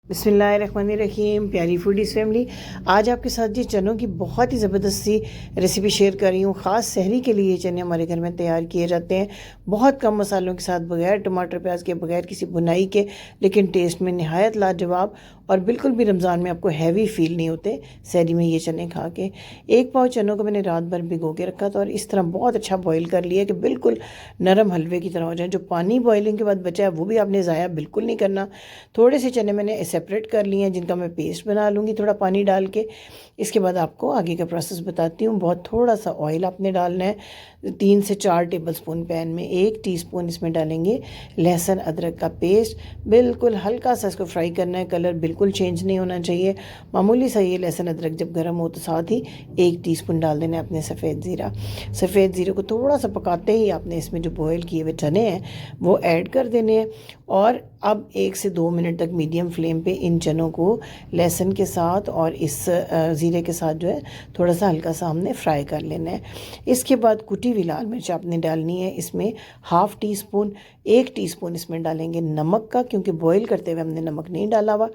बिस्मिल्लाहिर्रहमानिर्रहीम। प्यारी foodies family, आज आपके साथ ये चनों की बहुत ही ज़बरदस्त सी रेसिपी शेयर कर रही हूँ। ख़ास सहरी के लिए ये चने हमारे घर में तैयार किए जाते हैं, बहुत कम मसालों के साथ, बगैर टमाटर प्याज के, बगैर किसी बुनाई के, लेकिन टेस्ट में नहायत लाजवाब और बिल्कुल भी रमज़ान में आपको हैवी फील नहीं होते सहरी में ये चने खा के। एक पाव चनों को मैंने रात भर भिगो के रखा था और इस तरह बहुत अच्छा बॉईल कर लिया कि बिल्कुल नरम हलवे की तरह हो जाए। जो पानी बॉइलिंग के बाद बचा है वो भी आपने ज़ाया बिल्कुल नहीं करना। थोड़े से चने मैंने सेपरेट कर लिए हैं जिनका मैं पेस्ट बना लूँगी थोड़ा पानी डाल के। इसके बाद आपको आगे का प्रोसेस बताती हूँ। बहुत थोड़ा सा ऑयल आपने डालना है, 3 से 4 टेबलस्पून पैन में। 1 टीस्पून इसमें डालेंगे लहसुन अदरक का पेस्ट। बिल्कुल हल्का सा इसको फ्राई करना है, कलर बिल्कुल चेंज नहीं होना चाहिए, मामूली सा। ये लहसुन अदरक जब गर्म हो तो साथ ही 1 टीस्पून डाल देना है अपने सफ़ेद ज़ीरा। सफ़ेद ज़ीरे को थोड़ा सा पकाते ही आपने इसमें जो बॉयल किए हुए चने हैं वो ऐड कर देने हैं। और अब 1 से 2 मिनट तक मीडियम फ्लेम पे इन चनों को लहसुन के साथ और इस ज़ीरे के साथ जो है थोड़ा सा हल्का सा हमने फ्राई कर लेना है। इसके बाद कुटी हुई लाल मिर्च आपने डालनी है इसमें, हाफ़ टी स्पून। 1 टीस्पून इसमें डालेंगे नमक का, क्योंकि बॉईल करते हुए हमने नमक नहीं डाला हुआ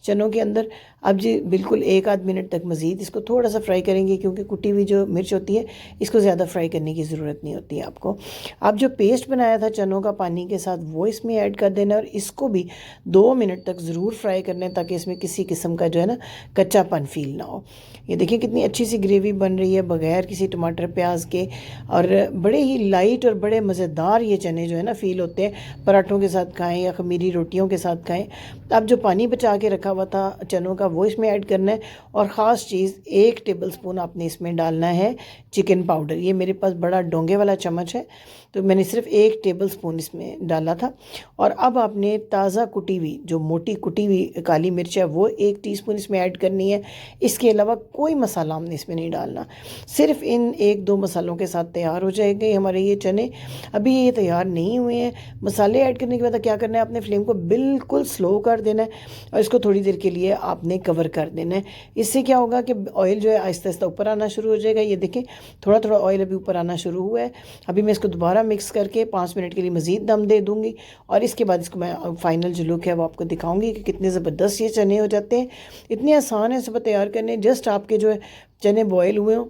चनों के अंदर। अब जी बिल्कुल 1 आध मिनट तक मज़ीद इसको थोड़ा सा फ्राई करेंगे, क्योंकि कुटी हुई जो मिर्च होती है इसको ज़्यादा फ्राई करने की ज़रूरत नहीं होती है आपको। अब जो पेस्ट बनाया था चनों का पानी के साथ वो इसमें ऐड कर देना और इसको भी 2 मिनट तक ज़रूर फ्राई करना है, ताकि इसमें किसी किस्म का जो है ना कच्चापन फील ना हो। ये देखिए कितनी अच्छी सी ग्रेवी बन रही है बगैर किसी टमाटर प्याज के, और बड़े ही लाइट और बड़े मज़ेदार ये चने जो है ना फील होते हैं। पराठों के साथ खाएं या खमीरी रोटियों के साथ खाएं। अब जो पानी बचा के रखा हुआ था चनों का वो इसमें ऐड करना है। और ख़ास चीज़ 1 टेबलस्पून आपने इसमें डालना है चिकन पाउडर। ये मेरे पास बड़ा डोंगे वाला चम्मच है तो मैंने सिर्फ 1 टेबलस्पून इसमें डाला था। और अब आपने ताज़ा कुटी हुई जो मोटी कुटी हुई काली मिर्च है वो 1 टीस्पून इसमें ऐड करनी है। इसके अलावा कोई मसाला हमने इसमें नहीं डालना, सिर्फ इन 1-2 मसालों के साथ तैयार हो जाएंगे हमारे ये चने। अभी ये तैयार नहीं हुए हैं। मसाले ऐड करने के बाद क्या करना है, आपने फ्लेम को बिल्कुल स्लो कर देना है और इसको थोड़ी देर के लिए आपने कवर कर देना है। इससे क्या होगा कि ऑयल जो है आहिस्ता आहिस्ता ऊपर आना शुरू हो जाएगा। ये देखें थोड़ा थोड़ा ऑयल अभी ऊपर आना शुरू हुआ है। अभी मैं इसको दोबारा मिक्स करके 5 मिनट के लिए मज़ीद दम दे दूँगी और इसके बाद इसको मैं फाइनल जो लुक है वो आपको दिखाऊंगी कि कितने ज़बरदस्त ये चने हो जाते हैं। इतने आसान है सुबह तैयार करने। जस्ट आपके जो है चने बॉयल हुए हों,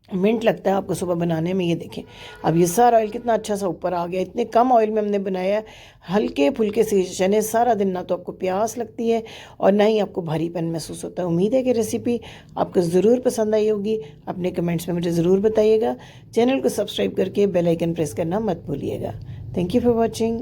मिनट लगता है आपको सुबह बनाने में। ये देखें अब ये सारा ऑयल कितना अच्छा सा ऊपर आ गया। इतने कम ऑयल में हमने बनाया है, हल्के फुल्के से चने। सारा दिन ना तो आपको प्यास लगती है और ना ही आपको भारीपन महसूस होता है। उम्मीद है कि रेसिपी आपको ज़रूर पसंद आई होगी। अपने कमेंट्स में मुझे ज़रूर बताइएगा। चैनल को सब्सक्राइब करके बेल आइकन प्रेस करना मत भूलिएगा। Thank you for watching.